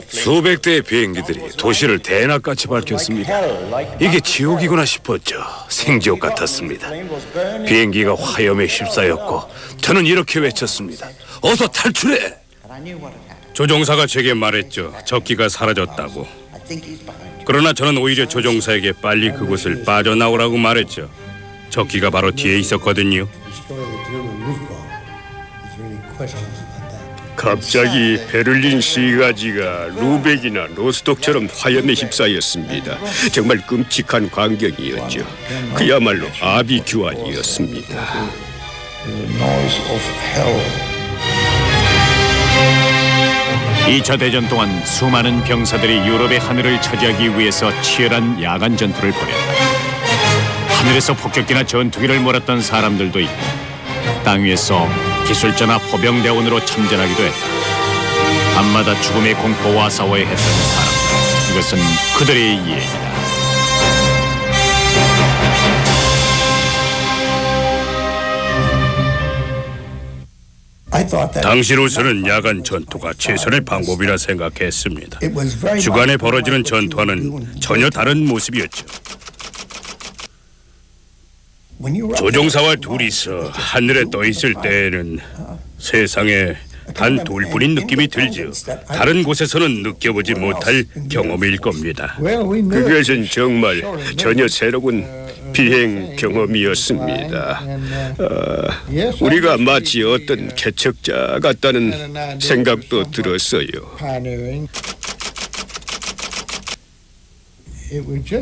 수백 대의 비행기들이 도시를 대낮같이 밝혔습니다. 이게 지옥이구나 싶었죠. 생지옥 같았습니다. 비행기가 화염에 휩싸였고 저는 이렇게 외쳤습니다. 어서 탈출해! 조종사가 제게 말했죠. 적기가 사라졌다고. 그러나 저는 오히려 조종사에게 빨리 그곳을 빠져나오라고 말했죠. 적기가 바로 뒤에 있었거든요. 갑자기 베를린 시가지가 루벡이나 로스톡처럼 화염에 휩싸였습니다. 정말 끔찍한 광경이었죠. 그야말로 아비규환이었습니다. 2차 대전 동안 수많은 병사들이 유럽의 하늘을 차지하기 위해서 치열한 야간 전투를 벌였다. 하늘에서 폭격기나 전투기를 몰았던 사람들도 있고 땅 위에서 기술자나 포병대원으로 참전하기도 했다. 밤마다 죽음의 공포와 싸워야 했던 사람들. 이것은 그들의 이야기다. 당시로서는 야간 전투가 최선의 방법이라 생각했습니다. 주간에 벌어지는 전투와는 전혀 다른 모습이었죠. 조종사와 둘이서 하늘에 떠 있을 때에는 세상에 단 둘뿐인 느낌이 들죠. 다른 곳에서는 느껴보지 못할 경험일 겁니다. 그것은 정말 전혀 새로운 비행 경험이었습니다. 우리가 마치 어떤 개척자 같다는 생각도 들었어요.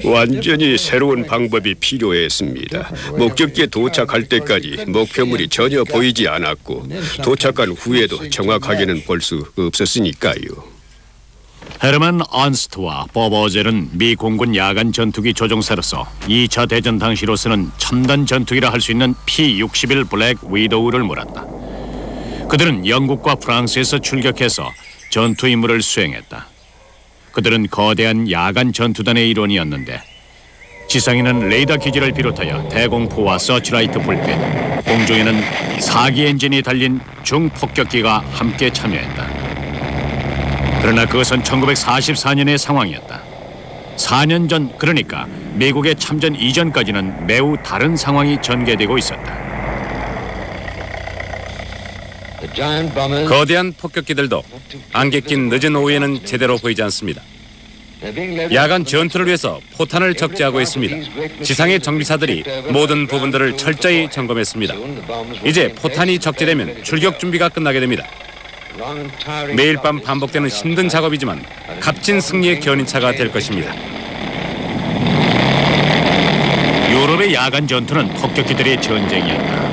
완전히 새로운 방법이 필요했습니다. 목적지에 도착할 때까지 목표물이 전혀 보이지 않았고 도착한 후에도 정확하게는 볼 수 없었으니까요. 헤르만 언스트와 법 어젤은 미 공군 야간 전투기 조종사로서 2차 대전 당시로서는 첨단 전투기라 할 수 있는 P-61 블랙 위도우를 몰았다. 그들은 영국과 프랑스에서 출격해서 전투 임무를 수행했다. 그들은 거대한 야간 전투단의 일원이었는데 지상에는 레이더 기지를 비롯하여 대공포와 서치라이트 불빛, 공중에는 4기 엔진이 달린 중폭격기가 함께 참여했다. 그러나 그것은 1944년의 상황이었다. 4년 전, 그러니까 미국의 참전 이전까지는 매우 다른 상황이 전개되고 있었다. 거대한 폭격기들도 안개 낀 늦은 오후에는 제대로 보이지 않습니다. 야간 전투를 위해서 포탄을 적재하고 있습니다. 지상의 정비사들이 모든 부분들을 철저히 점검했습니다. 이제 포탄이 적재되면 출격 준비가 끝나게 됩니다. 매일 밤 반복되는 힘든 작업이지만 값진 승리의 견인차가 될 것입니다. 유럽의 야간 전투는 폭격기들의 전쟁이었다.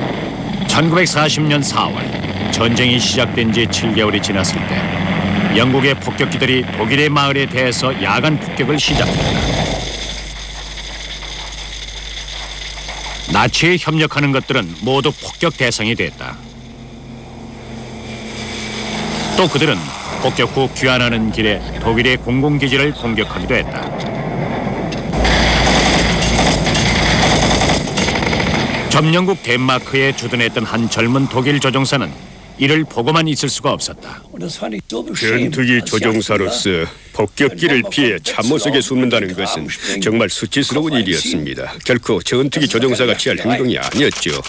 1940년 4월 전쟁이 시작된 지 7개월이 지났을 때 영국의 폭격기들이 독일의 마을에 대해서 야간 폭격을 시작했다. 나치에 협력하는 것들은 모두 폭격 대상이 됐다. 또 그들은 폭격 후 귀환하는 길에 독일의 공공기지를 공격하기도 했다. 점령국 덴마크에 주둔했던 한 젊은 독일 조종사는 이를 보고만 있을 수가 없었다. 전투기 조종사로서 폭격기를 피해 참호석에 숨는다는 것은 정말 수치스러운 일이었습니다. 결코 전투기 조종사가 취할 행동이 아니었죠.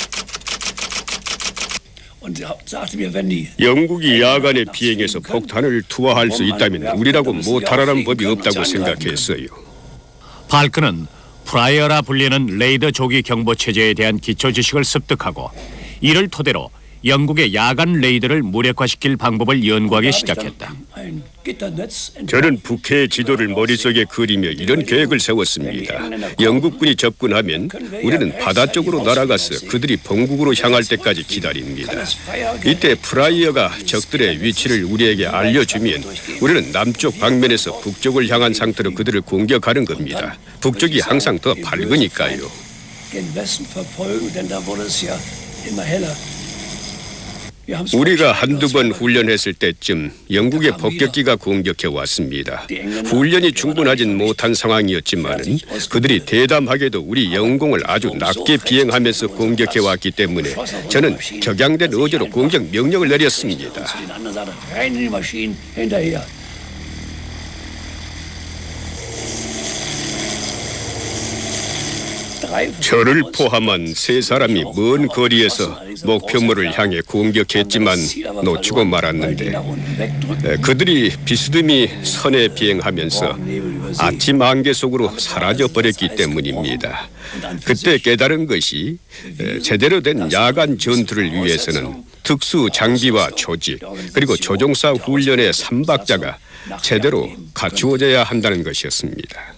영국이 야간에 비행해서 폭탄을 투하할 수 있다면 우리라고 못하라는 법이 없다고 생각했어요. 발크는 프라이어라 불리는 레이더 조기 경보 체제에 대한 기초 지식을 습득하고 이를 토대로 영국의 야간 레이더를 무력화시킬 방법을 연구하기 시작했다. 저는 북해의 지도를 머릿속에 그리며 이런 계획을 세웠습니다. 영국군이 접근하면 우리는 바다 쪽으로 날아가서 그들이 본국으로 향할 때까지 기다립니다. 이때 프라이어가 적들의 위치를 우리에게 알려주면 우리는 남쪽 방면에서 북쪽을 향한 상태로 그들을 공격하는 겁니다. 북쪽이 항상 더 밝으니까요. 우리가 한두 번 훈련했을 때쯤 영국의 폭격기가 공격해 왔습니다. 훈련이 충분하진 못한 상황이었지만은 그들이 대담하게도 우리 영공을 아주 낮게 비행하면서 공격해 왔기 때문에 저는 격양된 어조로 공격 명령을 내렸습니다. 저를 포함한 세 사람이 먼 거리에서 목표물을 향해 공격했지만 놓치고 말았는데 그들이 비스듬히 선에 비행하면서 아침 안개 속으로 사라져 버렸기 때문입니다. 그때 깨달은 것이 제대로 된 야간 전투를 위해서는 특수 장비와 조직 그리고 조종사 훈련의 삼박자가 제대로 갖추어져야 한다는 것이었습니다.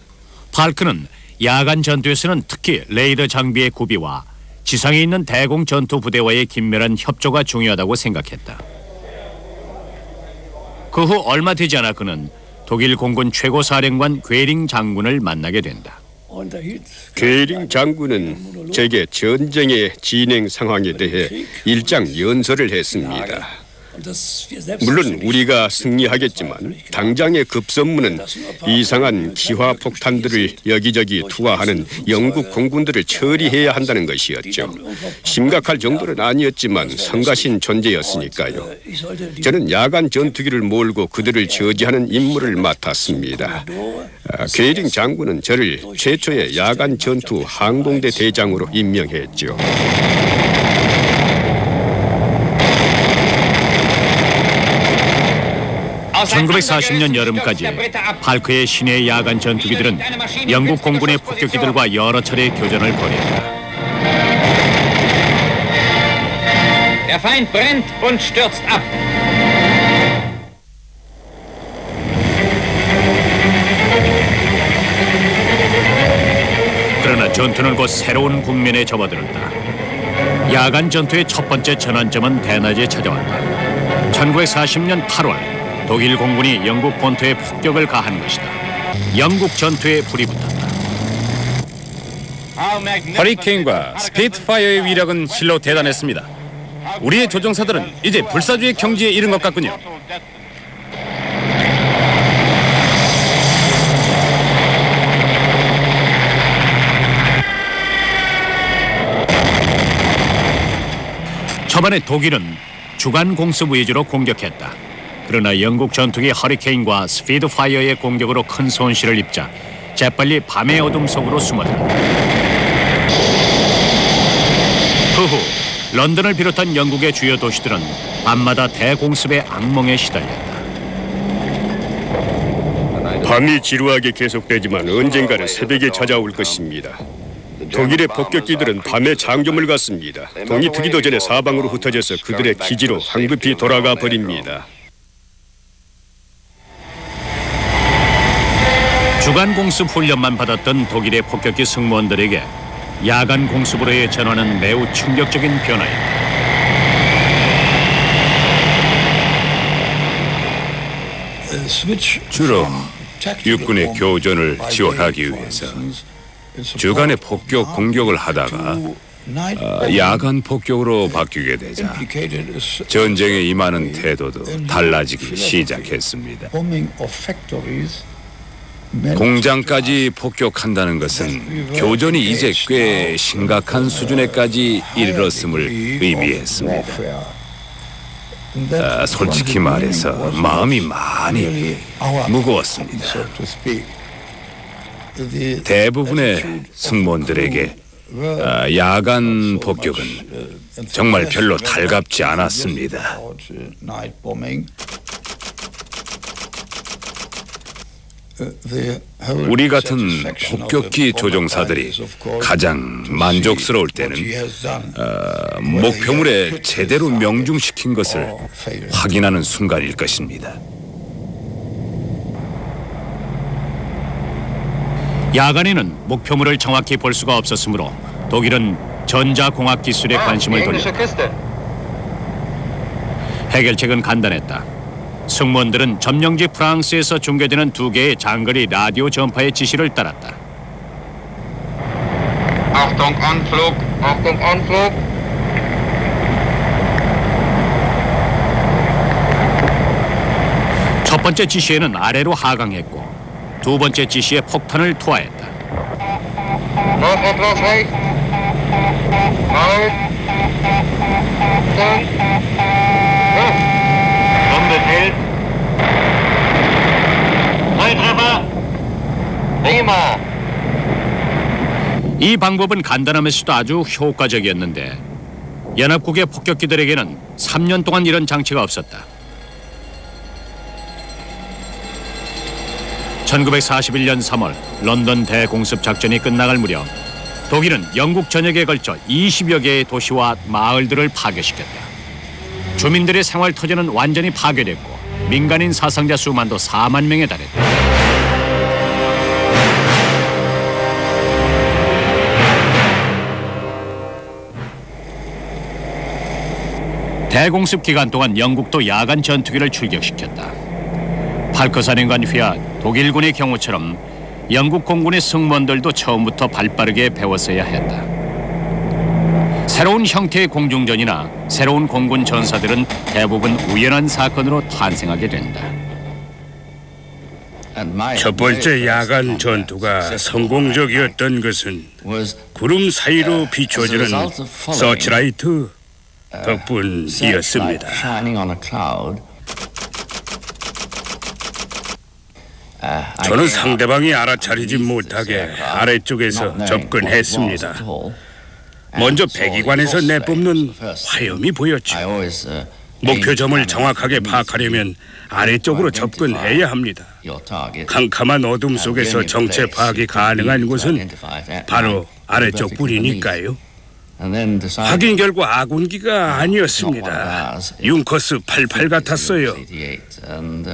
팔크는 야간 전투에서는 특히 레이더 장비의 구비와 지상에 있는 대공 전투 부대와의 긴밀한 협조가 중요하다고 생각했다. 그 후 얼마 되지 않아 그는 독일 공군 최고사령관 괴링 장군을 만나게 된다. 괴링 장군은 제게 전쟁의 진행 상황에 대해 일장 연설을 했습니다. 물론 우리가 승리하겠지만 당장의 급선무는 이상한 기화폭탄들을 여기저기 투하하는 영국 공군들을 처리해야 한다는 것이었죠. 심각할 정도는 아니었지만 성가신 존재였으니까요. 저는 야간 전투기를 몰고 그들을 저지하는 임무를 맡았습니다. 괴링 장군은 저를 최초의 야간 전투 항공대 대장으로 임명했죠. 1940년 여름까지 팔크의 신의 야간 전투기들은 영국 공군의 폭격기들과 여러 차례 교전을 벌였다. Der Feind brennt und stürzt ab. 그러나 전투는 곧 새로운 국면에 접어들었다. 야간 전투의 첫 번째 전환점은 대낮에 찾아왔다. 1940년 8월 독일 공군이 영국 본토에 폭격을 가한 것이다. 영국 전투에 불이 붙었다. 허리케인과 스피트파이어의 위력은 실로 대단했습니다. 우리의 조종사들은 이제 불사조의 경지에 이른 것 같군요. 초반에 독일은 주간 공습 위주로 공격했다. 그러나 영국 전투기 허리케인과 스피드파이어의 공격으로 큰 손실을 입자 재빨리 밤의 어둠 속으로 숨어들었다. 그 후 런던을 비롯한 영국의 주요 도시들은 밤마다 대공습의 악몽에 시달렸다. 밤이 지루하게 계속되지만 언젠가는 새벽에 찾아올 것입니다. 독일의 폭격기들은 밤에 장교물 같습니다. 동이 트기도 전에 사방으로 흩어져서 그들의 기지로 황급히 돌아가 버립니다. 주간 공습 훈련만 받았던 독일의 폭격기 승무원들에게 야간 공습으로의 전환은 매우 충격적인 변화였다. 주로 육군의 교전을 지원하기 위해서 주간에 폭격 공격을 하다가 야간 폭격으로 바뀌게 되자 전쟁에 임하는 태도도 달라지기 시작했습니다. 공장까지 폭격한다는 것은 교전이 이제 꽤 심각한 수준에까지 이르렀음을 의미했습니다. 솔직히 말해서 마음이 많이 무거웠습니다. 대부분의 승무원들에게 야간 폭격은 정말 별로 달갑지 않았습니다. 우리 같은 폭격기 조종사들이 가장 만족스러울 때는 목표물에 제대로 명중시킨 것을 확인하는 순간일 것입니다. 야간에는 목표물을 정확히 볼 수가 없었으므로 독일은 전자공학 기술에 관심을 돌렸다. 해결책은 간단했다. 승무원들은 점령지 프랑스에서 중계되는 2개의 장거리 라디오 전파의 지시를 따랐다. Achtung, Anflug! Achtung, Anflug! 첫 번째 지시에는 아래로 하강했고 두 번째 지시에 폭탄을 투하했다. Los rechts! Halt! Bombe fällt! Volltreffer! Prima! 이 방법은 간단하면서도 아주 효과적이었는데 연합국의 폭격기들에게는 3년 동안 이런 장치가 없었다. 1941년 3월 런던 대공습 작전이 끝나갈 무렵 독일은 영국 전역에 걸쳐 20여 개의 도시와 마을들을 파괴시켰다. 주민들의 생활 터전은 완전히 파괴됐고 민간인 사상자 수만도 4만 명에 달했다. 대공습 기간 동안 영국도 야간 전투기를 출격시켰다. 팔커사령관 휘하 독일군의 경우처럼 영국 공군의 승무원들도 처음부터 발빠르게 배웠어야 했다. 새로운 형태의 공중전이나 새로운 공군 전사들은 대부분 우연한 사건으로 탄생하게 된다. 첫 번째 야간 전투가 성공적이었던 것은 구름 사이로 비춰지는 서치라이트 덕분이었습니다. 저는 상대방이 알아차리지 못하게 아래쪽에서 접근했습니다. 먼저 배기관에서 내뿜는 화염이 보였죠. 목표점을 정확하게 파악하려면 아래쪽으로 접근해야 합니다. 캄캄한 어둠 속에서 정체 파악이 가능한 곳은 바로 아래쪽뿐이니까요. 확인 결과 아군기가 아니었습니다. 융커스 88 같았어요.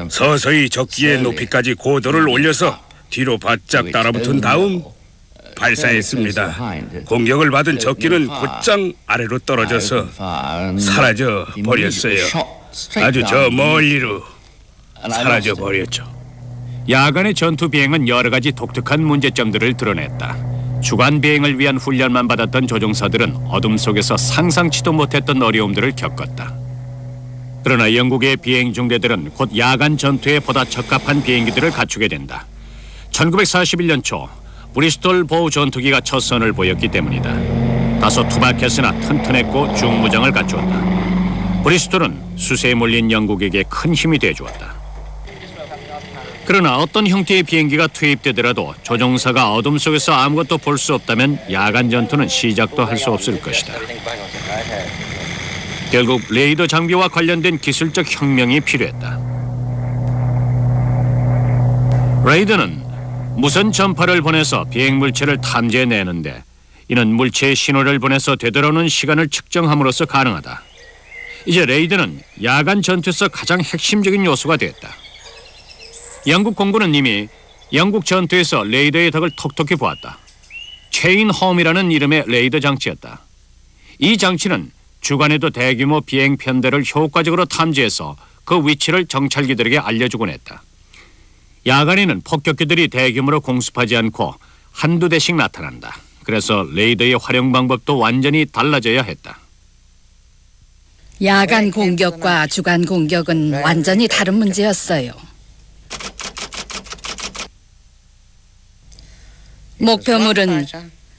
서서히 적기의 높이까지 고도를 올려서 뒤로 바짝 따라붙은 다음 발사했습니다. 공격을 받은 적기는 곧장 아래로 떨어져서 사라져 버렸어요. 아주 저 멀리로 사라져 버렸죠. 야간의 전투 비행은 여러 가지 독특한 문제점들을 드러냈다. 주간 비행을 위한 훈련만 받았던 조종사들은 어둠 속에서 상상치도 못했던 어려움들을 겪었다. 그러나 영국의 비행 중대들은 곧 야간 전투에 보다 적합한 비행기들을 갖추게 된다. 1941년 초 브리스톨 보우 전투기가 첫 선을 보였기 때문이다. 다소 투박했으나 튼튼했고 중무장을 갖추었다. 브리스톨은 수세에 몰린 영국에게 큰 힘이 되어주었다. 그러나 어떤 형태의 비행기가 투입되더라도 조종사가 어둠 속에서 아무것도 볼 수 없다면 야간 전투는 시작도 할 수 없을 것이다. 결국 레이더 장비와 관련된 기술적 혁명이 필요했다. 레이더는 무선 전파를 보내서 비행 물체를 탐지해내는데 이는 물체의 신호를 보내서 되돌아오는 시간을 측정함으로써 가능하다. 이제 레이더는 야간 전투에서 가장 핵심적인 요소가 되었다. 영국 공군은 이미 영국 전투에서 레이더의 덕을 톡톡히 보았다. 체인홈이라는 이름의 레이더 장치였다. 이 장치는 주간에도 대규모 비행 편대를 효과적으로 탐지해서 그 위치를 정찰기들에게 알려주곤 했다. 야간에는 폭격기들이 대규모로 공습하지 않고 한두 대씩 나타난다. 그래서 레이더의 활용 방법도 완전히 달라져야 했다. 야간 공격과 주간 공격은 완전히 다른 문제였어요. 목표물은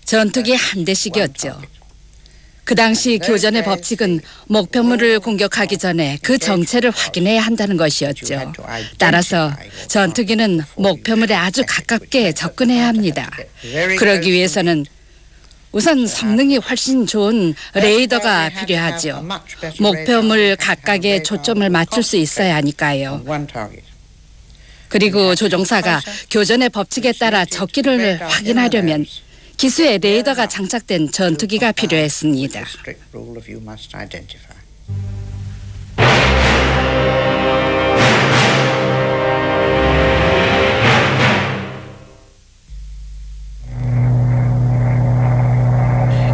전투기 한 대씩이었죠. 그 당시 교전의 법칙은 목표물을 공격하기 전에 그 정체를 확인해야 한다는 것이었죠. 따라서 전투기는 목표물에 아주 가깝게 접근해야 합니다. 그러기 위해서는 우선 성능이 훨씬 좋은 레이더가 필요하죠. 목표물 각각에 초점을 맞출 수 있어야 하니까요. 그리고 조종사가 교전의 법칙에 따라 적기를 확인하려면 기수에 레이더가 장착된 전투기가 필요했습니다.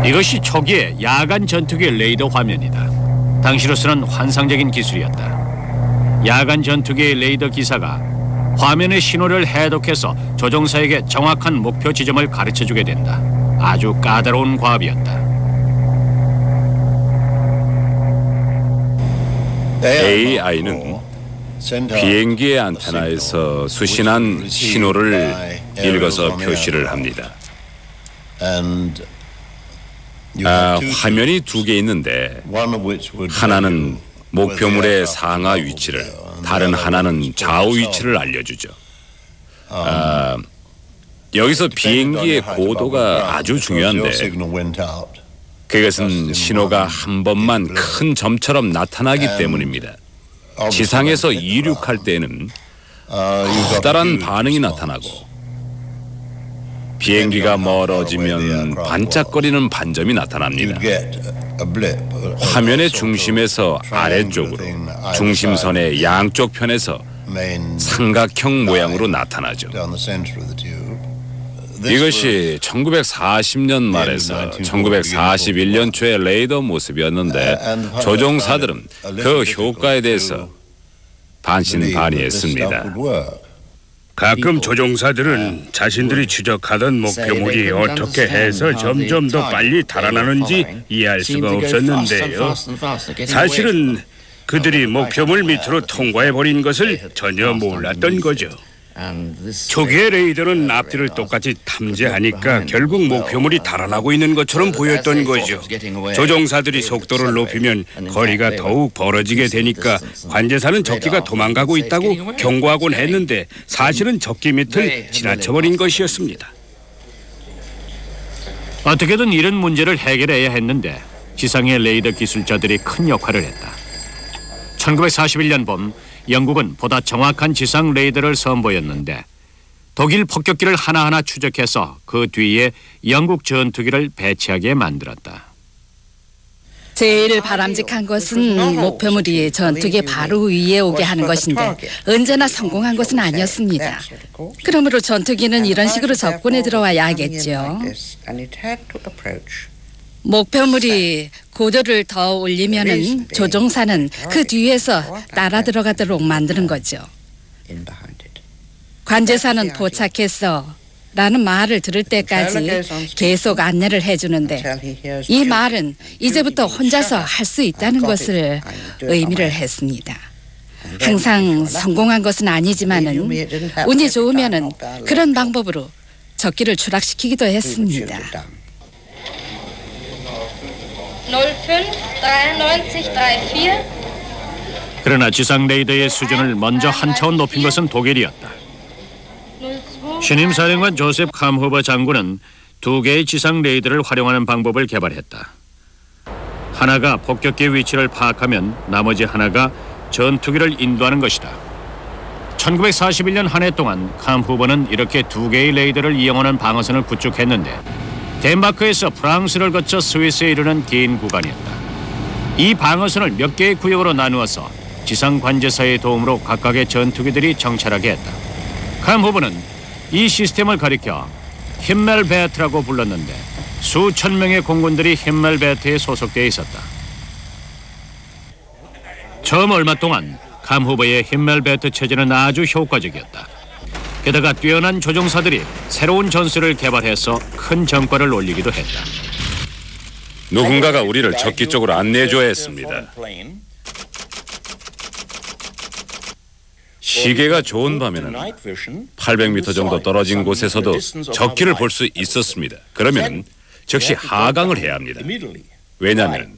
이것이 초기의 야간 전투기 레이더 화면이다. 당시로서는 환상적인 기술이었다. 야간 전투기의 레이더 기사가 화면의 신호를 해독해서 조종사에게 정확한 목표 지점을 가르쳐주게 된다. 아주 까다로운 과업이었다. AI는 비행기의 안테나에서 수신한 신호를 읽어서 표시를 합니다. 화면이 두 개 있는데 하나는 목표물의 상하 위치를, 다른 하나는 좌우 위치를 알려주죠. 여기서 비행기의 고도가 아주 중요한데 그것은 신호가 한 번만 큰 점처럼 나타나기 때문입니다. 지상에서 이륙할 때는 커다란 반응이 나타나고 비행기가 멀어지면 반짝거리는 반점이 나타납니다. 화면의 중심에서 아래쪽으로 중심선의 양쪽 편에서 삼각형 모양으로 나타나죠. 이것이 1940년 말에서 1941년 초의 레이더 모습이었는데 조종사들은 그 효과에 대해서 반신반의했습니다. 가끔 조종사들은 자신들이 추적하던 목표물이 어떻게 해서 점점 더 빨리 달아나는지 이해할 수가 없었는데요. 사실은 그들이 목표물 밑으로 통과해버린 것을 전혀 몰랐던 거죠. 초기의 레이더는 앞뒤를 똑같이 탐지하니까 결국 목표물이 달아나고 있는 것처럼 보였던 거죠. 조종사들이 속도를 높이면 거리가 더욱 벌어지게 되니까 관제사는 적기가 도망가고 있다고 경고하곤 했는데 사실은 적기 밑을 지나쳐버린 것이었습니다. 어떻게든 이런 문제를 해결해야 했는데 지상의 레이더 기술자들이 큰 역할을 했다. 1941년 봄 영국은 보다 정확한 지상 레이더를 선보였는데 독일 폭격기를 하나하나 추적해서 그 뒤에 영국 전투기를 배치하게 만들었다. 제일 바람직한 것은 목표물이 전투기 바로 위에 오게 하는 것인데 언제나 성공한 것은 아니었습니다. 그러므로 전투기는 이런 식으로 접근에 들어와야 하겠죠. 목표물이 고도를 더 올리면은 조종사는 그 뒤에서 따라 들어가도록 만드는 거죠. 관제사는 도착했어 라는 말을 들을 때까지 계속 안내를 해주는데 이 말은 이제부터 혼자서 할 수 있다는 것을 의미를 했습니다. 항상 성공한 것은 아니지만은 운이 좋으면은 그런 방법으로 적기를 추락시키기도 했습니다. 059394. 그러나 지상 레이더의 수준을 먼저 한 차원 높인 것은 독일이었다. 신임 사령관 조셉 캄후버 장군은 두 개의 지상 레이더를 활용하는 방법을 개발했다. 하나가 폭격기 위치를 파악하면 나머지 하나가 전투기를 인도하는 것이다. 1941년 한 해 동안 캄후버는 이렇게 두 개의 레이더를 이용하는 방어선을 구축했는데 덴마크에서 프랑스를 거쳐 스위스에 이르는 긴 구간이었다. 이 방어선을 몇 개의 구역으로 나누어서 지상 관제사의 도움으로 각각의 전투기들이 정찰하게 했다. 캄후버는 이 시스템을 가리켜 힘멜베트라고 불렀는데 수천 명의 공군들이 힘멜베트에 소속되어 있었다. 처음 얼마 동안 캄후버의 힘멜베트 체제는 아주 효과적이었다. 게다가 뛰어난 조종사들이 새로운 전술을 개발해서 큰 전과를 올리기도 했다. 누군가가 우리를 적기 쪽으로 안내해줘야 했습니다. 시계가 좋은 밤에는 800m 정도 떨어진 곳에서도 적기를 볼 수 있었습니다. 그러면 즉시 하강을 해야 합니다. 왜냐하면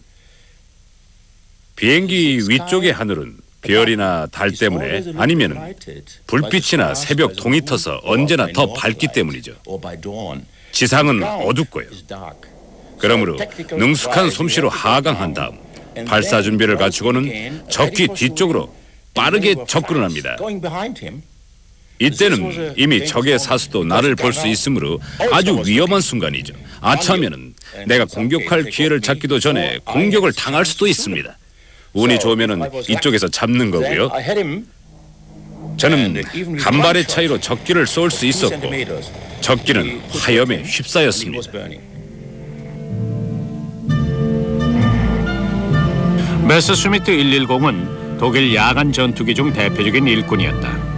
비행기 위쪽의 하늘은 별이나 달 때문에 아니면 불빛이나 새벽 동이 터서 언제나 더 밝기 때문이죠. 지상은 어둡고요. 그러므로 능숙한 솜씨로 하강한 다음 발사 준비를 갖추고는 적기 뒤쪽으로 빠르게 접근을 합니다. 이때는 이미 적의 사수도 나를 볼 수 있으므로 아주 위험한 순간이죠. 아차하면은 내가 공격할 기회를 잡기도 전에 공격을 당할 수도 있습니다. 운이 좋으면은 이쪽에서 잡는 거고요. 저는 간발의 차이로 적기를 쏠 수 있었고 적기는 화염에 휩싸였습니다. 메스스미트 110은 독일 야간 전투기 중 대표적인 일꾼이었다.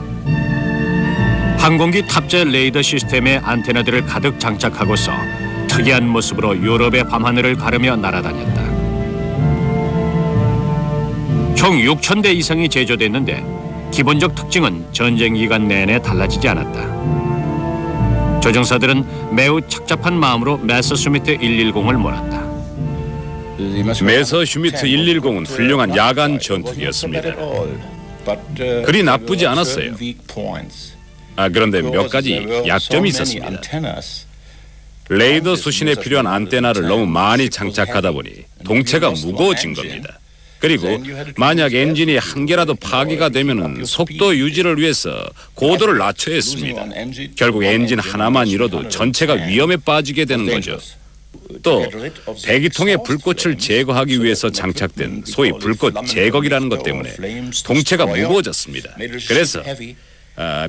항공기 탑재 레이더 시스템에 안테나들을 가득 장착하고서 특이한 모습으로 유럽의 밤하늘을 가르며 날아다녔다. 총 6,000대 이상이 제조됐는데 기본적 특징은 전쟁 기간 내내 달라지지 않았다. 조종사들은 매우 착잡한 마음으로 메서슈미트 110을 몰았다. 메서슈미트 110은 훌륭한 야간 전투기였습니다. 그리 나쁘지 않았어요. 그런데 몇 가지 약점이 있었습니다. 레이더 수신에 필요한 안테나를 너무 많이 장착하다 보니 동체가 무거워진 겁니다. 그리고 만약 엔진이 한 개라도 파괴가 되면은 속도 유지를 위해서 고도를 낮춰야 했습니다. 결국 엔진 하나만 잃어도 전체가 위험에 빠지게 되는 거죠. 또 배기통의 불꽃을 제거하기 위해서 장착된 소위 불꽃 제거기라는 것 때문에 동체가 무거워졌습니다. 그래서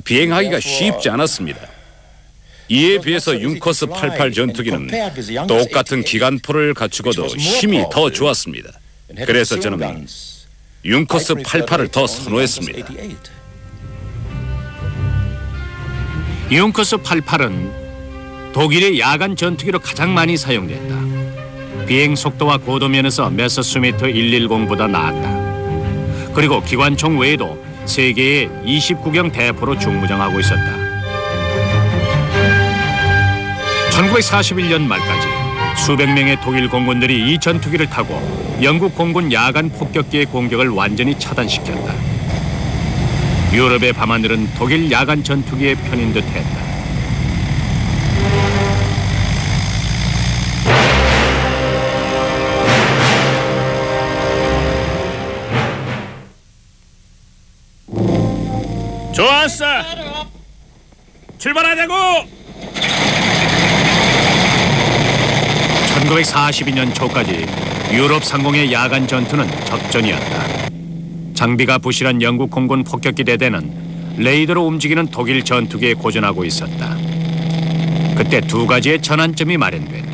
비행하기가 쉽지 않았습니다. 이에 비해서 융커스 88 전투기는 똑같은 기관포를 갖추고도 힘이 더 좋았습니다. 그래서 저는 융커스 88을 더 선호했습니다. 융커스 88은 독일의 야간 전투기로 가장 많이 사용됐다. 비행 속도와 고도 면에서 메서스미트 110보다 나았다. 그리고 기관총 외에도 세계의 29경 대포로 중무장하고 있었다. 1941년 말까지 수백 명의 독일 공군들이 이 전투기를 타고 영국 공군 야간 폭격기의 공격을 완전히 차단시켰다. 유럽의 밤하늘은 독일 야간 전투기에 편인 듯했다. 좋았어. 출발하자고. 1942년 초까지 유럽 상공의 야간 전투는 적전이었다. 장비가 부실한 영국 공군 폭격기 대대는 레이더로 움직이는 독일 전투기에 고전하고 있었다. 그때 두 가지의 전환점이 마련됐다.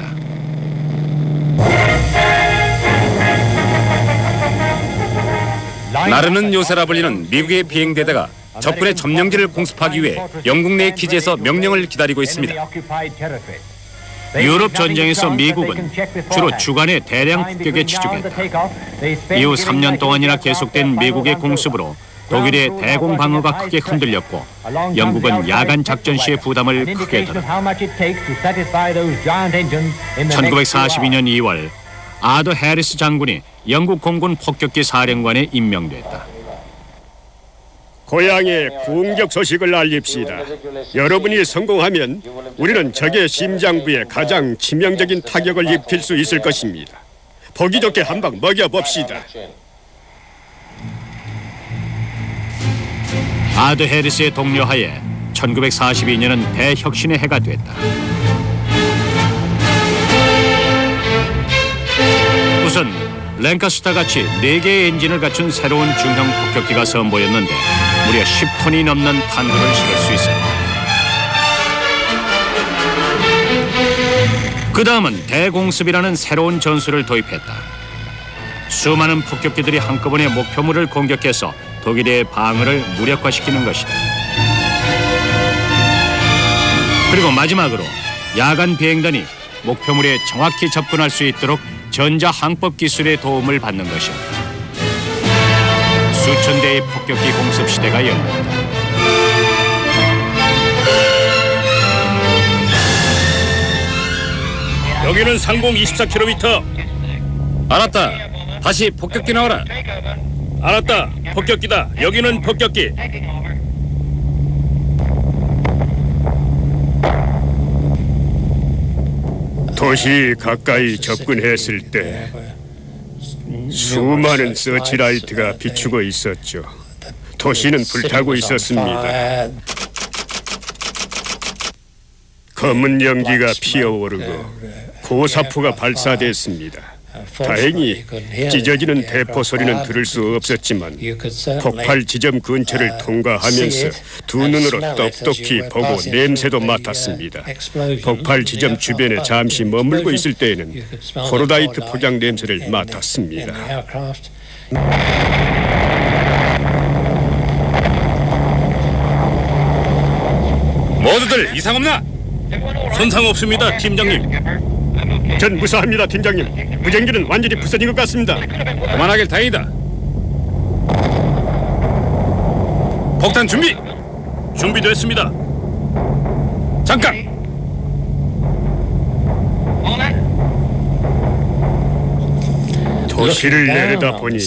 나르는 요새라 불리는 미국의 비행대대가 적군의 점령지를 공습하기 위해 영국 내 기지에서 명령을 기다리고 있습니다. 유럽 전쟁에서 미국은 주로 주간에 대량 폭격에 치중했다. 이후 3년 동안이나 계속된 미국의 공습으로 독일의 대공 방어가 크게 흔들렸고 영국은 야간 작전 시의 부담을 크게 들었다. 1942년 2월 아더 해리스 장군이 영국 공군 폭격기 사령관에 임명됐다. 고향에 공격 소식을 알립시다. 여러분이 성공하면 우리는 적의 심장부에 가장 치명적인 타격을 입힐 수 있을 것입니다. 보기 좋게 한 방 먹여봅시다. 아더 해리스의 독려하에 1942년은 대혁신의 해가 됐다. 우선 랭카스타 같이 4개의 엔진을 갖춘 새로운 중형 폭격기가 선보였는데 무려 10톤이 넘는 탄두를 실을 수 있었다. 그 다음은 대공습이라는 새로운 전술을 도입했다. 수많은 폭격기들이 한꺼번에 목표물을 공격해서 독일의 방어를 무력화시키는 것이다. 그리고 마지막으로 야간 비행단이 목표물에 정확히 접근할 수 있도록 전자항법 기술의 도움을 받는 것이었다. 수천 대의 폭격기 공습 시대가 열렸다. 여기는 상공 24km. 알았다. 다시 폭격기 나와라. 알았다. 폭격기다. 여기는 폭격기. 도시 가까이 접근했을 때 수많은 서치라이트가 비추고 있었죠. 도시는 불타고 있었습니다. 검은 연기가 피어오르고 고사포가 발사됐습니다. 다행히 찢어지는 대포 소리는 들을 수 없었지만 폭발 지점 근처를 통과하면서 두 눈으로 똑똑히 보고 냄새도 맡았습니다. 폭발 지점 주변에 잠시 머물고 있을 때에는 코로다이트 포장 냄새를 맡았습니다. 모두들 이상 없나? 손상 없습니다, 팀장님. 전 무사합니다, 팀장님. 무전기는 완전히 부서진 것 같습니다. 그만하길 다행이다. 폭탄 준비. 준비됐습니다. 잠깐. 도시를 내려다보니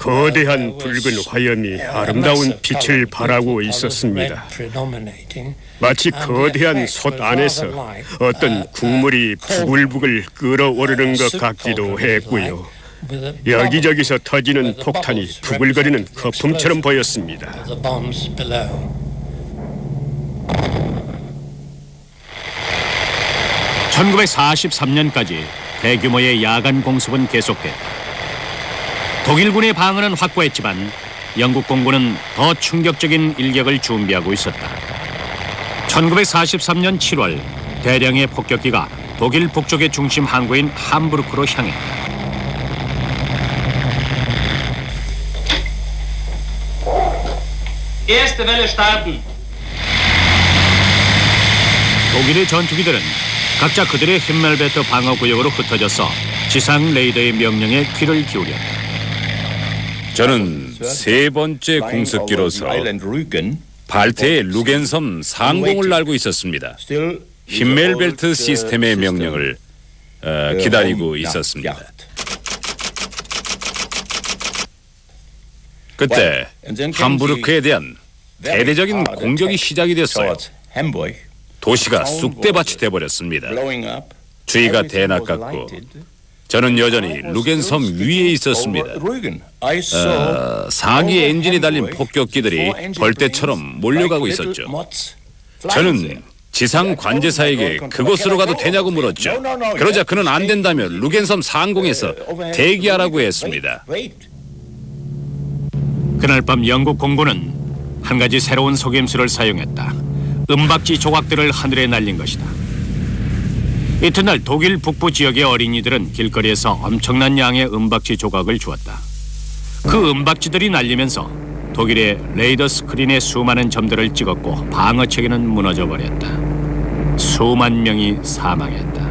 거대한 붉은 화염이 아름다운 빛을 발하고 있었습니다. 마치 거대한 솥 안에서 어떤 국물이 부글부글 끓어오르는 것 같기도 했고요. 여기저기서 터지는 폭탄이 부글거리는 거품처럼 보였습니다. 1943년까지 대규모의 야간 공습은 계속됐다. 독일군의 방어는 확고했지만 영국 공군은 더 충격적인 일격을 준비하고 있었다. 1943년 7월 대량의 폭격기가 독일 북쪽의 중심 항구인 함부르크로 향했다. Erste Welle starten. 독일의 전투기들은 각자 그들의 힌멜베트 방어구역으로 흩어져서 지상 레이더의 명령에 귀를 기울였다. 저는 세 번째 공습기로서 발트의 루겐섬 상공을 알고 있었습니다. 힌멜벨트 시스템의 명령을 기다리고 있었습니다. 그때 함부르크에 대한 대대적인 공격이 시작이 됐어요. 도시가 쑥대밭이 돼버렸습니다. 주위가 대낮같고 저는 여전히 루겐섬 위에 있었습니다. 상위 엔진이 달린 폭격기들이 벌떼처럼 몰려가고 있었죠. 저는 지상 관제사에게 그곳으로 가도 되냐고 물었죠. 그러자 그는 안 된다며 루겐섬 상공에서 대기하라고 했습니다. 그날 밤 영국 공군은 한 가지 새로운 속임수를 사용했다. 은박지 조각들을 하늘에 날린 것이다. 이튿날 독일 북부 지역의 어린이들은 길거리에서 엄청난 양의 은박지 조각을 주었다. 그 은박지들이 날리면서 독일의 레이더 스크린의 수많은 점들을 찍었고 방어 체계는 무너져 버렸다. 수만 명이 사망했다.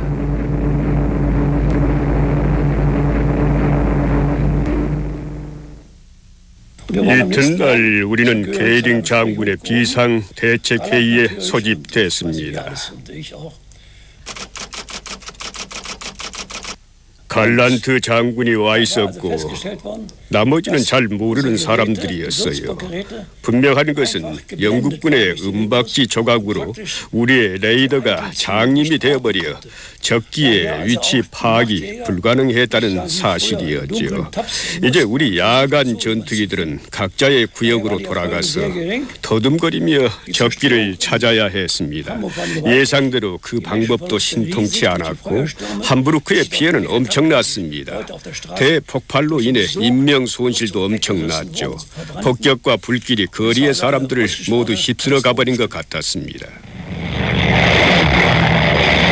이튿날 우리는 게이링 장군의 비상 대책 회의에 소집됐습니다. 갈란트 장군이 와 있었고 나머지는 잘 모르는 사람들이었어요. 분명한 것은 영국군의 은박지 조각으로 우리의 레이더가 장님이 되어버려 적기의 위치 파악이 불가능했다는 사실이었죠. 이제 우리 야간 전투기들은 각자의 구역으로 돌아가서 더듬거리며 적기를 찾아야 했습니다. 예상대로 그 방법도 신통치 않았고 함부르크의 피해는 엄청났습니다. 대폭발로 인해 인명 손실도 엄청났죠. 폭격과 불길이 거리의 사람들을 모두 휩쓸어 가버린 것 같았습니다.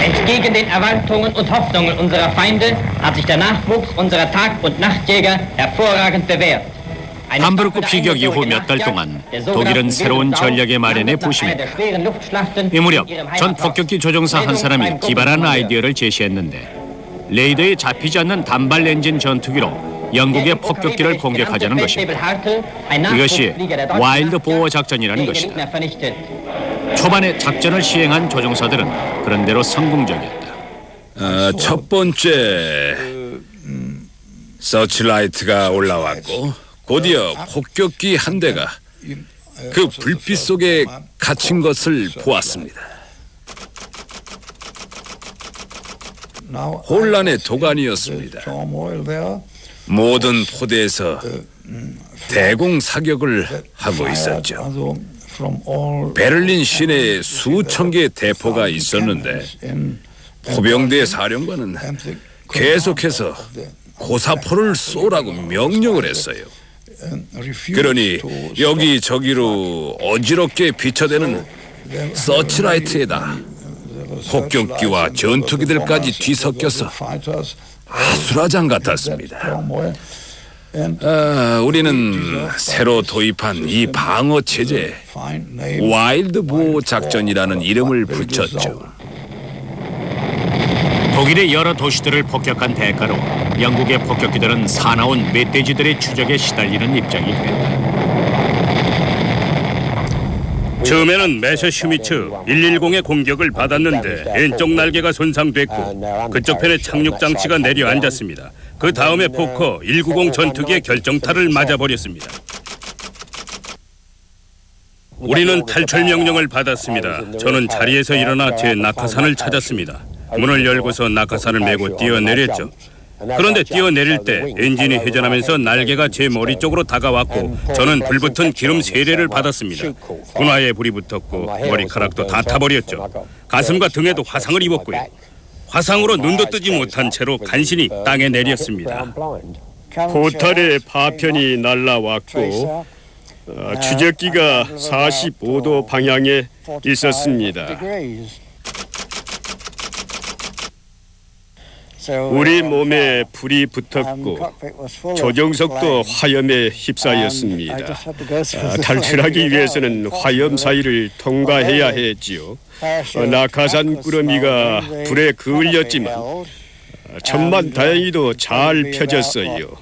Entgegen den Erwartungen und Hoffnungen unserer Feinde hat sich der Nachwuchs unserer Tag- und Nachtjäger hervorragend bewährt. 함부르크 피격 이후 몇 달 동안 독일은 새로운 전략의 마련에 부심했다. 이 무렵 전 폭격기 조종사 한 사람이 기발한 아이디어를 제시했는데 레이더에 잡히지 않는 단발 엔진 전투기로 영국의 폭격기를 공격하자는 것입니다. 이것이 와일드 보어 작전이라는 것이다. 초반에 작전을 시행한 조종사들은 그런대로 성공적이었다. 첫 번째 서치라이트가 올라왔고 곧이어 폭격기 한 대가 그 불빛 속에 갇힌 것을 보았습니다. 혼란의 도가니였습니다. 모든 포대에서 대공 사격을 하고 있었죠. 베를린 시내에 수천 개의 대포가 있었는데 포병대 사령관은 계속해서 고사포를 쏘라고 명령을 했어요. 그러니 여기저기로 어지럽게 비춰대는 서치라이트에다 폭격기와 전투기들까지 뒤섞여서 아수라장 같았습니다. 우리는 새로 도입한 이 방어 체제에 와일드 보호 작전이라는 이름을 붙였죠. 독일의 여러 도시들을 폭격한 대가로 영국의 폭격기들은 사나운 멧돼지들의 추적에 시달리는 입장이 됐다. 처음에는 메셔슈미츠 110의 공격을 받았는데 왼쪽 날개가 손상됐고 그쪽 편에 착륙 장치가 내려앉았습니다. 그 다음에 포커 190 전투기의 결정타를 맞아버렸습니다. 우리는 탈출 명령을 받았습니다. 저는 자리에서 일어나 제 낙하산을 찾았습니다. 문을 열고서 낙하산을 메고 뛰어내렸죠. 그런데 뛰어내릴 때 엔진이 회전하면서 날개가 제 머리 쪽으로 다가왔고 저는 불붙은 기름 세례를 받았습니다. 분화에 불이 붙었고 머리카락도 다 타버렸죠. 가슴과 등에도 화상을 입었고요. 화상으로 눈도 뜨지 못한 채로 간신히 땅에 내렸습니다. 포탄의 파편이 날라왔고 추적기가 45도 방향에 있었습니다. 우리 몸에 불이 붙었고 조종석도 화염에 휩싸였습니다. 탈출하기 위해서는 화염 사이를 통과해야 했지요. 낙하산 꾸러미가 불에 그을렸지만 천만다행히도 잘 펴졌어요.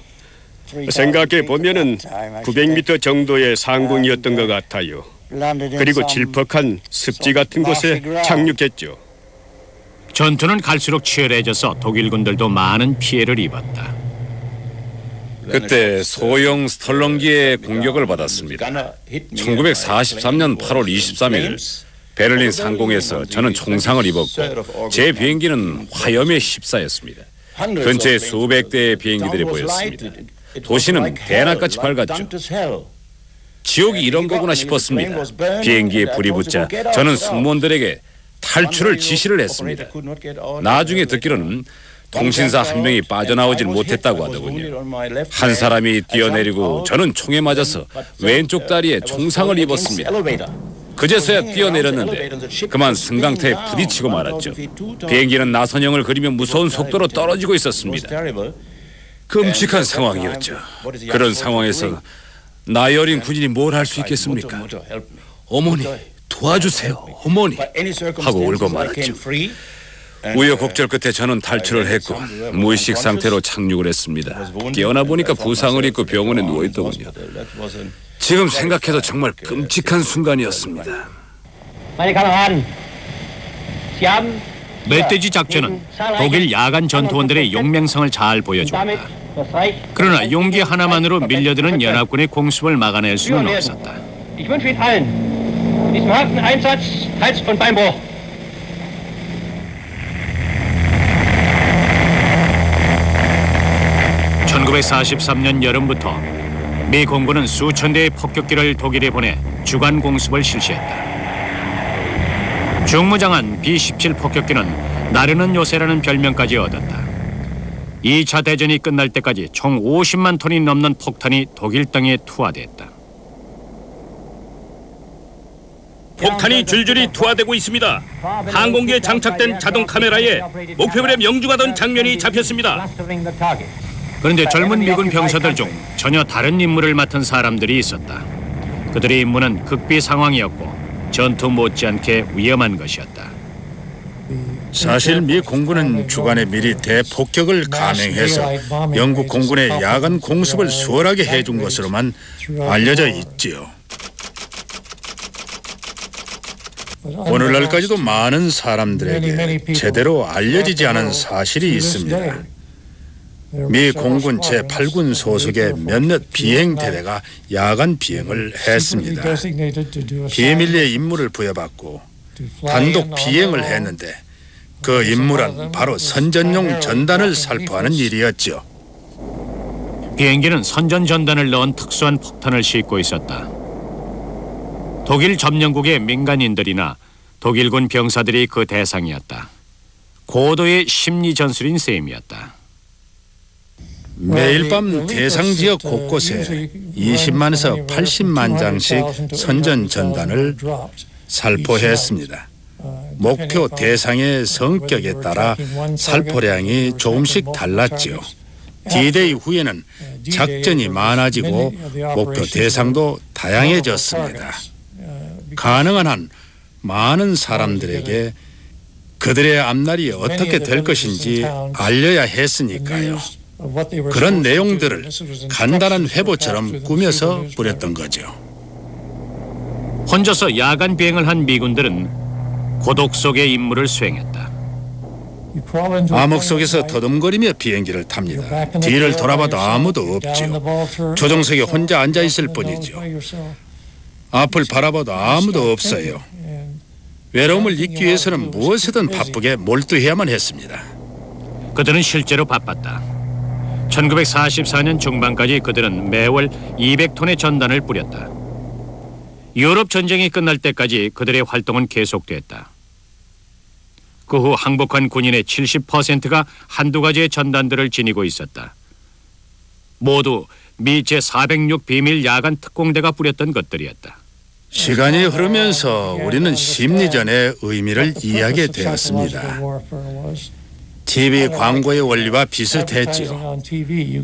생각해 보면은 900m 정도의 상공이었던 것 같아요. 그리고 질퍽한 습지 같은 곳에 착륙했죠. 전투는 갈수록 치열해져서 독일군들도 많은 피해를 입었다. 그때 소형 스털렁기의 공격을 받았습니다. 1943년 8월 23일 베를린 상공에서 저는 총상을 입었고 제 비행기는 화염에 휩싸였습니다. 근처에 수백 대의 비행기들이 보였습니다. 도시는 대낮같이 밝았죠. 지옥이 이런 거구나 싶었습니다. 비행기에 불이 붙자 저는 승무원들에게 탈출을 지시를 했습니다. 나중에 듣기로는 통신사 한 명이 빠져나오질 못했다고 하더군요. 한 사람이 뛰어내리고 저는 총에 맞아서 왼쪽 다리에 총상을 입었습니다. 그제서야 뛰어내렸는데 그만 승강태에 부딪히고 말았죠. 비행기는 나선형을 그리며 무서운 속도로 떨어지고 있었습니다. 끔찍한 상황이었죠. 그런 상황에서 나이 어린 군인이 뭘 할 수 있겠습니까? 어머니 도와주세요, 어머니 하고 울고 말았죠. 우여곡절 끝에 저는 탈출을 했고 무의식 상태로 착륙을 했습니다. 깨어나 보니까 부상을 입고 병원에 누워있더군요. 지금 생각해도 정말 끔찍한 순간이었습니다. 멧돼지 작전은 독일 야간 전투원들의 용맹성을 잘 보여줍니다. 그러나 용기 하나만으로 밀려드는 연합군의 공습을 막아낼 수는 없었다. 1943년 여름부터 미 공군은 수천 대의 폭격기를 독일에 보내 주간 공습을 실시했다. 중무장한 B-17 폭격기는 나르는 요새라는 별명까지 얻었다. 2차 대전이 끝날 때까지 총 50만 톤이 넘는 폭탄이 독일 땅에 투하됐다. 폭탄이 줄줄이 투하되고 있습니다. 항공기에 장착된 자동 카메라에 목표물에 명중하던 장면이 잡혔습니다. 그런데 젊은 미군 병사들 중 전혀 다른 임무를 맡은 사람들이 있었다. 그들의 임무는 극비 상황이었고 전투 못지않게 위험한 것이었다. 사실 미 공군은 주간에 미리 대폭격을 감행해서 영국 공군의 야간 공습을 수월하게 해준 것으로만 알려져 있지요. 오늘날까지도 많은 사람들에게 제대로 알려지지 않은 사실이 있습니다. 미 공군 제8군 소속의 몇몇 비행대대가 야간 비행을 했습니다. 비밀리에 임무를 부여받고 단독 비행을 했는데 그 임무란 바로 선전용 전단을 살포하는 일이었죠. 비행기는 선전 전단을 넣은 특수한 폭탄을 싣고 있었다. 독일 점령국의 민간인들이나 독일군 병사들이 그 대상이었다. 고도의 심리 전술인 셈이었다. 매일 밤 대상 지역 곳곳에 20만에서 80만 장씩 선전 전단을 살포했습니다. 목표 대상의 성격에 따라 살포량이 조금씩 달랐지요. D-Day 후에는 작전이 많아지고 목표 대상도 다양해졌습니다. 가능한 한 많은 사람들에게 그들의 앞날이 어떻게 될 것인지 알려야 했으니까요. 그런 내용들을 간단한 회보처럼 꾸며서 뿌렸던 거죠. 혼자서 야간 비행을 한 미군들은 고독 속의 임무를 수행했다. 암흑 속에서 더듬거리며 비행기를 탑니다. 뒤를 돌아봐도 아무도 없지요. 조종석에 혼자 앉아 있을 뿐이죠. 앞을 바라봐도 아무도 없어요. 외로움을 잊기 위해서는 무엇이든 바쁘게 몰두해야만 했습니다. 그들은 실제로 바빴다. 1944년 중반까지 그들은 매월 200톤의 전단을 뿌렸다. 유럽 전쟁이 끝날 때까지 그들의 활동은 계속됐다. 그 후 항복한 군인의 70%가 한두 가지의 전단들을 지니고 있었다. 모두 미 제406 비밀 야간 특공대가 뿌렸던 것들이었다. 시간이 흐르면서 우리는 심리전의 의미를 이해하게 되었습니다. TV 광고의 원리와 비슷했지요.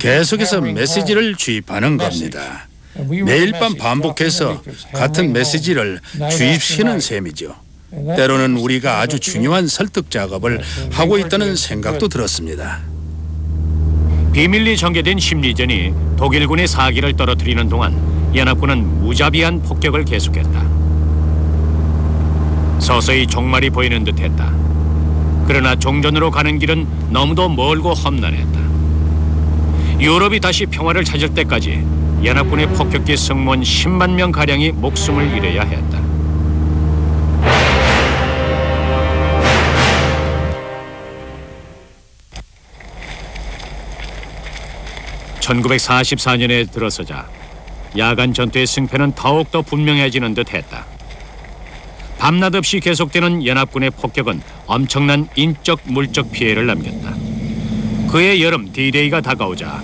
계속해서 메시지를 주입하는 겁니다. 매일 밤 반복해서 같은 메시지를 주입시키는 셈이죠. 때로는 우리가 아주 중요한 설득 작업을 하고 있다는 생각도 들었습니다. 비밀리 전개된 심리전이 독일군의 사기를 떨어뜨리는 동안 연합군은 무자비한 폭격을 계속했다. 서서히 종말이 보이는 듯했다. 그러나 종전으로 가는 길은 너무도 멀고 험난했다. 유럽이 다시 평화를 찾을 때까지 연합군의 폭격기 승무원 10만 명가량이 목숨을 잃어야 했다. (1944년에) 들어서자 야간 전투의 승패는 더욱더 분명해지는 듯했다. 밤낮 없이 계속되는 연합군의 폭격은 엄청난 인적 물적 피해를 남겼다. 그해 여름 D-Day가 다가오자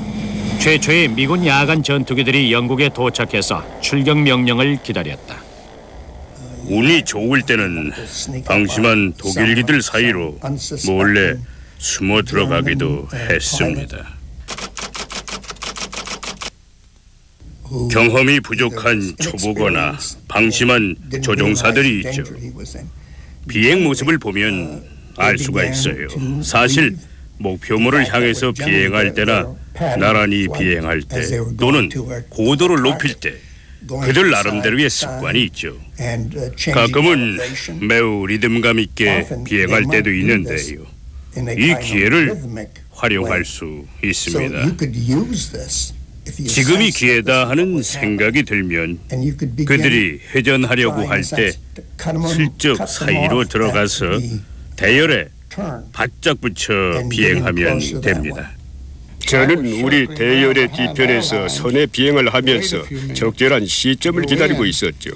최초의 미군 야간 전투기들이 영국에 도착해서 출격 명령을 기다렸다. 운이 좋을 때는 방심한 독일기들 사이로 몰래 숨어 들어가기도 했습니다. 경험이 부족한 초보거나 방심한 조종사들이 있죠. 비행 모습을 보면 알 수가 있어요. 사실 목표물을 향해서 비행할 때나 나란히 비행할 때 또는 고도를 높일 때 그들 나름대로의 습관이 있죠. 가끔은 매우 리듬감 있게 비행할 때도 있는데요. 이 기회를 활용할 수 있습니다. 지금이 기회다 하는 생각이 들면 그들이 회전하려고 할 때 슬쩍 사이로 들어가서 대열에 바짝 붙여 비행하면 됩니다. 저는 우리 대열의 뒤편에서 선의 비행을 하면서 적절한 시점을 기다리고 있었죠.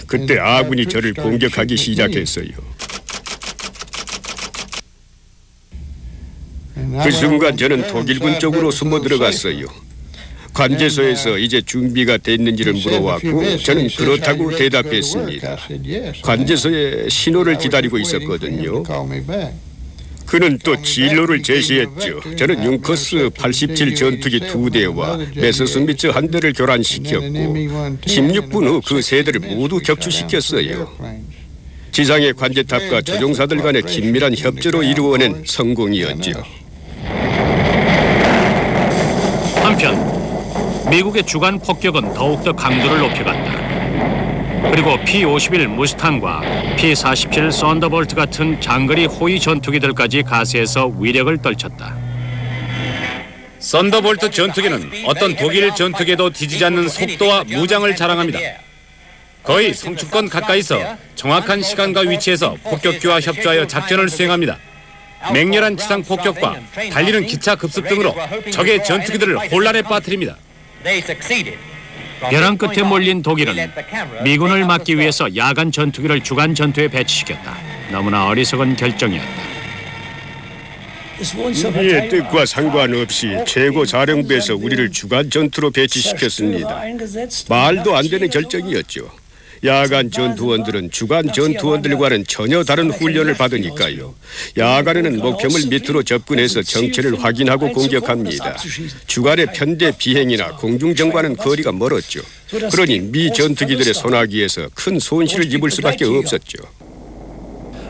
그때 아군이 저를 공격하기 시작했어요. 그 순간 저는 독일군 쪽으로 숨어 들어갔어요. 관제소에서 이제 준비가 됐는지를 물어왔고 저는 그렇다고 대답했습니다. 관제소에 신호를 기다리고 있었거든요. 그는 또 진로를 제시했죠. 저는 융커스 87 전투기 2대와 메서스미츠 1대를 교란시켰고 16분 후 그 3대를 모두 격추시켰어요. 지상의 관제탑과 조종사들 간의 긴밀한 협조로 이루어낸 성공이었죠. 한편 미국의 주간 폭격은 더욱더 강도를 높여간다. 그리고 P-51 무스탕과 P-47 썬더볼트 같은 장거리 호위 전투기들까지 가세해서 위력을 떨쳤다. 썬더볼트 전투기는 어떤 독일 전투기에도 뒤지지 않는 속도와 무장을 자랑합니다. 거의 성축권 가까이서 정확한 시간과 위치에서 폭격기와 협조하여 작전을 수행합니다. 맹렬한 지상 폭격과 달리는 기차 급습 등으로 적의 전투기들을 혼란에 빠뜨립니다. 벼랑 끝에 몰린 독일은 미군을 막기 위해서 야간 전투기를 주간 전투에 배치시켰다. 너무나 어리석은 결정이었다. 우리의 뜻과 상관없이 최고 사령부에서 우리를 주간 전투로 배치시켰습니다. 말도 안 되는 결정이었죠. 야간 전투원들은 주간 전투원들과는 전혀 다른 훈련을 받으니까요. 야간에는 목표물 밑으로 접근해서 정체를 확인하고 공격합니다. 주간의 편대 비행이나 공중정과는 거리가 멀었죠. 그러니 미 전투기들의 소나기에서 큰 손실을 입을 수밖에 없었죠.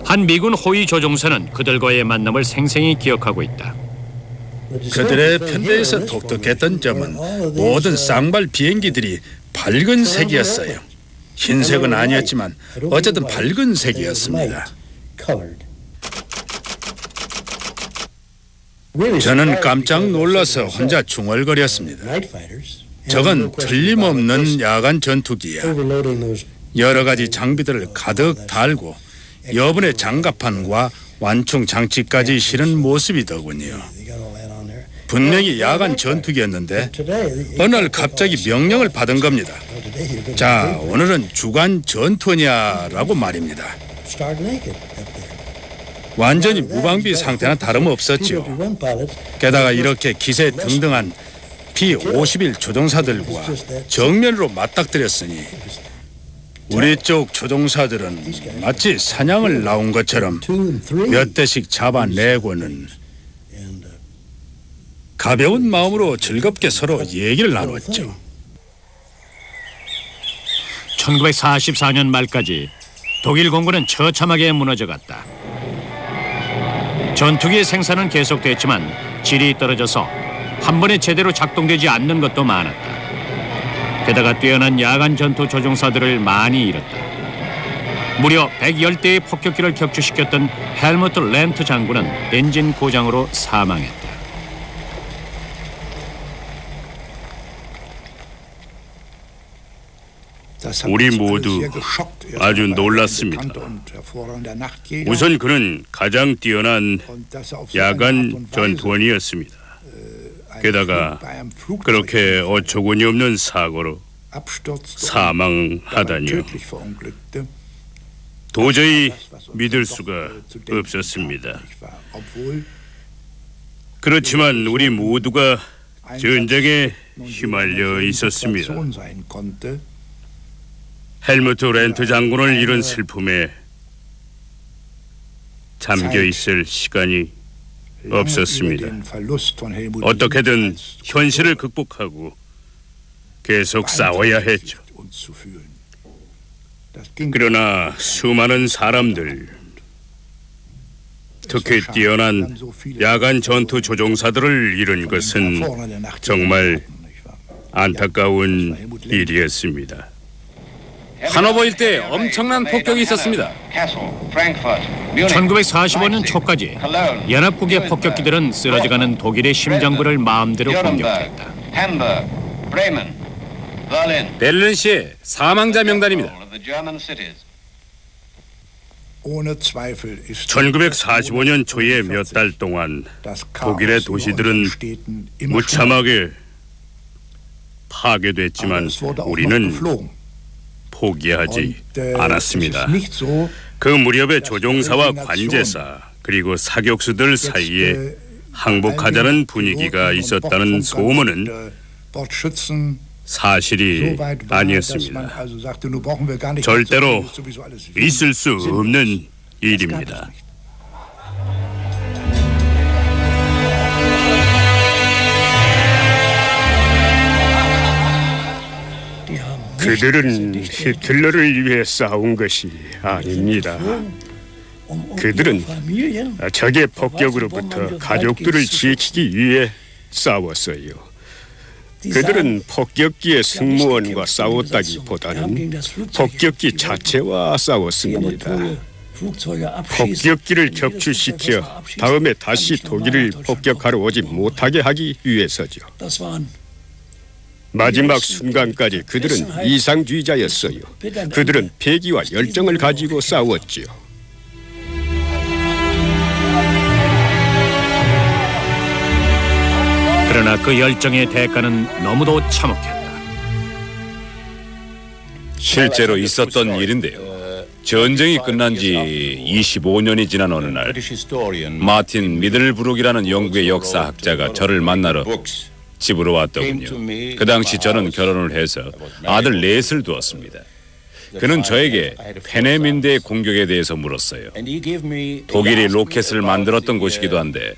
한 미군 호위 조종사는 그들과의 만남을 생생히 기억하고 있다. 그들의 편대에서 독특했던 점은 모든 쌍발 비행기들이 밝은 색이었어요. 흰색은 아니었지만 어쨌든 밝은 색이었습니다. 저는 깜짝 놀라서 혼자 중얼거렸습니다. 저건 틀림없는 야간 전투기야. 여러 가지 장비들을 가득 달고 여분의 장갑판과 완충 장치까지 실은 모습이더군요. 분명히 야간 전투기였는데 어느 날 갑자기 명령을 받은 겁니다. 자, 오늘은 주간 전투냐라고 말입니다. 완전히 무방비 상태나 다름없었죠. 게다가 이렇게 기세 등등한 P-51 조종사들과 정면으로 맞닥뜨렸으니 우리 쪽 조종사들은 마치 사냥을 나온 것처럼 몇 대씩 잡아내고는 가벼운 마음으로 즐겁게 서로 얘기를 나눴죠. 1944년 말까지 독일 공군은 처참하게 무너져갔다. 전투기의 생산은 계속됐지만 질이 떨어져서 한 번에 제대로 작동되지 않는 것도 많았다. 게다가 뛰어난 야간 전투 조종사들을 많이 잃었다. 무려 110대의 폭격기를 격추시켰던 헬무트 렌트 장군은 엔진 고장으로 사망했다. 우리 모두 아주 놀랐습니다. 우선 그는 가장 뛰어난 야간 전투원이었습니다. 게다가 그렇게 어처구니 없는 사고로 사망하다니요. 도저히 믿을 수가 없었습니다. 그렇지만 우리 모두가 전쟁에 휘말려 있었습니다. 헬무트 렌트 장군을 잃은 슬픔에 잠겨 있을 시간이 없었습니다. 어떻게든 현실을 극복하고 계속 싸워야 했죠. 그러나 수많은 사람들, 특히 뛰어난 야간 전투 조종사들을 잃은 것은 정말 안타까운 일이었습니다. 하노버 일대에 엄청난 폭격이 있었습니다. 1945년 초까지 연합국의 폭격기들은 쓰러져가는 독일의 심장부를 마음대로 공격했다. 베를린시의 사망자 명단입니다. 1945년 초에 몇 달 동안 독일의 도시들은 무참하게 파괴됐지만 우리는 포기하지 않았습니다. 그 무렵에 조종사와 관제사 그리고 사격수들 사이에 항복하자는 분위기가 있었다는 소문은 사실이 아니었습니다. 절대로 있을 수 없는 일입니다. 그들은 히틀러를 위해 싸운 것이 아닙니다. 그들은 적의 폭격으로부터 가족들을 지키기 위해 싸웠어요. 그들은 폭격기의 승무원과 싸웠다기보다는 폭격기 자체와 싸웠습니다. 폭격기를 격추시켜 다음에 다시 독일을 폭격하러 오지 못하게 하기 위해서죠. 마지막 순간까지 그들은 이상주의자였어요. 그들은 패기와 열정을 가지고 싸웠지요. 그러나 그 열정의 대가는 너무도 참혹했다. 실제로 있었던 일인데요. 전쟁이 끝난 지 25년이 지난 어느 날 마틴 미들브룩이라는 영국의 역사학자가 저를 만나러 집으로 왔더군요. 그 당시 저는 결혼을 해서 아들 넷을 두었습니다. 그는 저에게 페네민드의 공격에 대해서 물었어요. 독일이 로켓을 만들었던 곳이기도 한데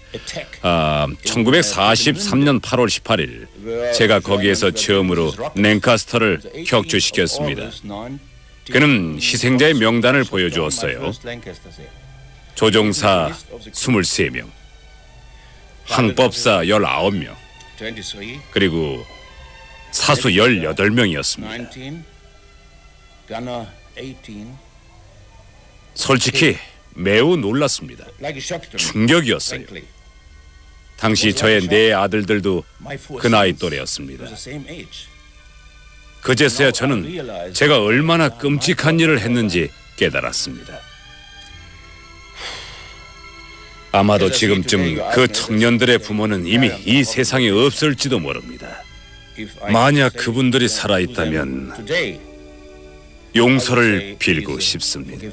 1943년 8월 18일 제가 거기에서 처음으로 랭카스터를 격추시켰습니다. 그는 희생자의 명단을 보여주었어요. 조종사 23명, 항법사 19명, 그리고 사수 18명이었습니다. 솔직히 매우 놀랐습니다. 충격이었어요. 당시 저의 네 아들들도 그 나이 또래였습니다. 그제서야 저는 제가 얼마나 끔찍한 일을 했는지 깨달았습니다. 아마도 지금쯤 그 청년들의 부모는 이미 이 세상에 없을지도 모릅니다. 만약 그분들이 살아있다면 용서를 빌고 싶습니다.